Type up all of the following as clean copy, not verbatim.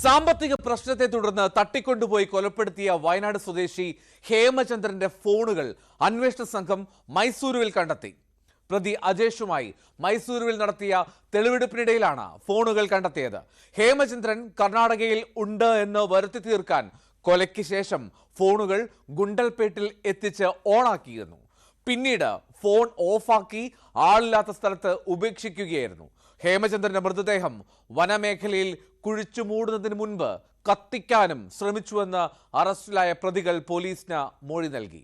സാമ്പത്തിക പ്രശ്നത്തെ തുടർന്ന് തട്ടിക്കൊണ്ടുപോയി കൊലപ്പെടുത്തിയ വയനാട് സ്വദേശി ഹേമചന്ദ്രന്റെ ഫോണുകൾ അന്വേഷണ സംഘം മൈസൂരുവിൽ കണ്ടെത്തി. പ്രതി അജേഷുമായി മൈസൂരുവിൽ നടത്തിയ തെളിവെടുപ്പിനിടയിലാണ് ഫോണുകൾ കണ്ടെത്തിയത്. ഹേമചന്ദ്രൻ കർണാടകയിൽ ഉണ്ട് എന്ന് വരുത്തി തീർക്കാൻ കൊലയ്ക്ക് ശേഷം ഫോണുകൾ ഗുണ്ടൽപേട്ടിൽ എത്തിച്ച് ഓണാക്കിയിരുന്നു. പിന്നീട് ഫോൺ ഓഫാക്കി ആളില്ലാത്ത സ്ഥലത്ത് ഉപേക്ഷിക്കുകയായിരുന്നു. ഹേമചന്ദ്രന്റെ മൃതദേഹം വനമേഖലയിൽ കുഴിച്ചു മൂടുന്നതിന് മുൻപ് കത്തിക്കാനും ശ്രമിച്ചുവെന്ന് അറസ്റ്റിലായ പ്രതികൾ പോലീസിന് മൊഴി നൽകി.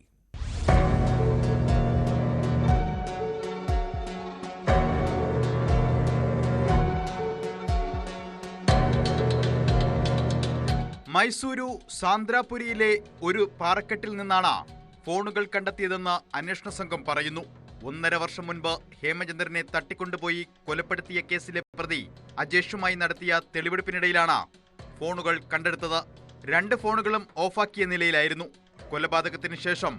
മൈസൂരു സാന്ദ്രാപുരിയിലെ ഒരു പാറക്കെട്ടിൽ നിന്നാണ് ഫോണുകൾ കണ്ടെത്തിയതെന്ന് അന്വേഷണ സംഘം പറയുന്നു. 1.5 വർഷം മുൻപ് ഹേമചന്ദ്രനെ തട്ടിക്കൊണ്ടുപോയി കൊലപ്പെടുത്തിയ കേസിലെ പ്രതി അജേഷുമായി നടത്തിയ തെളിവെടുപ്പിനിടയിലാണ് ഫോണുകൾ കണ്ടെടുത്തത്. 2 ഫോണുകളും ഓഫാക്കിയ നിലയിലായിരുന്നു. കൊലപാതകത്തിന് ശേഷം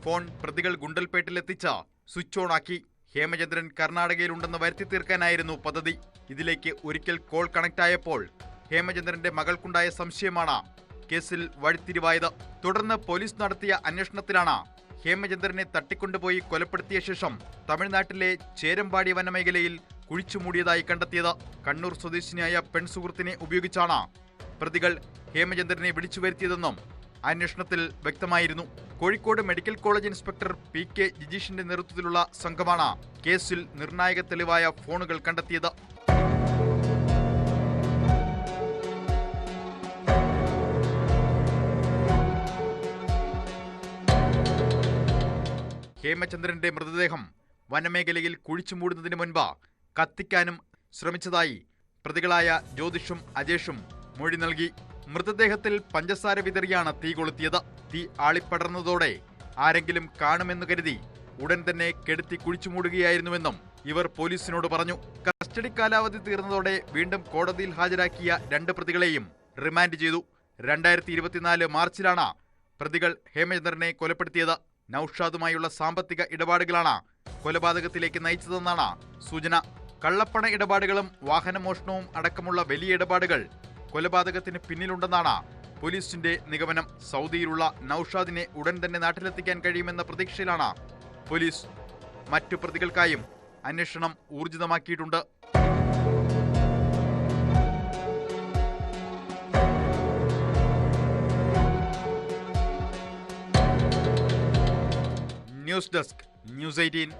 ഫോൺ പ്രതികൾ ഗുണ്ടൽപേട്ടിലെത്തിച്ച് സ്വിച്ച് ഓൺ ആക്കി. ഹേമചന്ദ്രൻ കർണാടകയിലുണ്ടെന്ന് വരുത്തി തീർക്കാനായിരുന്നു പദ്ധതി. ഇതിലേക്ക് ഒരിക്കൽ കോൾ കണക്റ്റായപ്പോൾ ഹേമചന്ദ്രന്റെ മകൾക്കുണ്ടായ സംശയമാണ് കേസിൽ വഴിത്തിരിവായത്. തുടർന്ന് പോലീസ് നടത്തിയ അന്വേഷണത്തിലാണ് ഹേമചന്ദ്രനെ തട്ടിക്കൊണ്ടുപോയി കൊലപ്പെടുത്തിയ ശേഷം തമിഴ്നാട്ടിലെ ചേരമ്പാടി വനമേഖലയിൽ കുഴിച്ചുമൂടിയതായി കണ്ടെത്തിയത്. കണ്ണൂർ സ്വദേശിനിയായ പെൺസുഹൃത്തിനെ ഉപയോഗിച്ചാണ് പ്രതികൾ ഹേമചന്ദ്രനെ വിളിച്ചു വരുത്തിയതെന്നും അന്വേഷണത്തിൽ വ്യക്തമായിരുന്നു. Kozhikode medical college inspector PK ജിജീഷിന്റെ നേതൃത്വത്തിലുള്ള സംഘമാണ് കേസിൽ നിർണായക തെളിവായ ഫോണുകൾ കണ്ടെത്തിയത്. ഹേമചന്ദ്രന്റെ മൃതദേഹം വനമേഖലയിൽ കുഴിച്ചുമൂടുന്നതിന് മുൻപ് കത്തിക്കാനും ശ്രമിച്ചതായി പ്രതികളായ ജ്യോതിഷും അജേഷും മൊഴി നൽകി. മൃതദേഹത്തിൽ പഞ്ചസാര വിതറിയാണ് തീ കൊളുത്തിയത്. തീ ആളിപ്പടർന്നതോടെ ആരെങ്കിലും കാണുമെന്ന് കരുതി ഉടൻ തന്നെ കെടുത്തി കുഴിച്ചുമൂടുകയായിരുന്നുവെന്നും ഇവർ പോലീസിനോട് പറഞ്ഞു. കസ്റ്റഡി കാലാവധി തീർന്നതോടെ വീണ്ടും കോടതിയിൽ ഹാജരാക്കിയ 2 പ്രതികളെയും റിമാൻഡ് ചെയ്തു. 2024 മാർച്ചിലാണ് പ്രതികൾ ഹേമചന്ദ്രനെ കൊലപ്പെടുത്തിയത്. നൌഷാദുമായുള്ള സാമ്പത്തിക ഇടപാടുകളാണ് കൊലപാതകത്തിലേക്ക് നയിച്ചതെന്നാണ് സൂചന. കള്ളപ്പണ ഇടപാടുകളും വാഹനമോഷണവും അടക്കമുള്ള വലിയ ഇടപാടുകൾ കൊലപാതകത്തിന് പിന്നിലുണ്ടെന്നാണ് പോലീസിന്റെ നിഗമനം. സൗദിയിലുള്ള നൌഷാദിനെ ഉടൻ തന്നെ നാട്ടിലെത്തിക്കാൻ കഴിയുമെന്ന പ്രതീക്ഷയിലാണ് പോലീസ്. മറ്റു പ്രതികൾക്കായും അന്വേഷണം ഊർജിതമാക്കിയിട്ടുണ്ട്. News desk, News 18.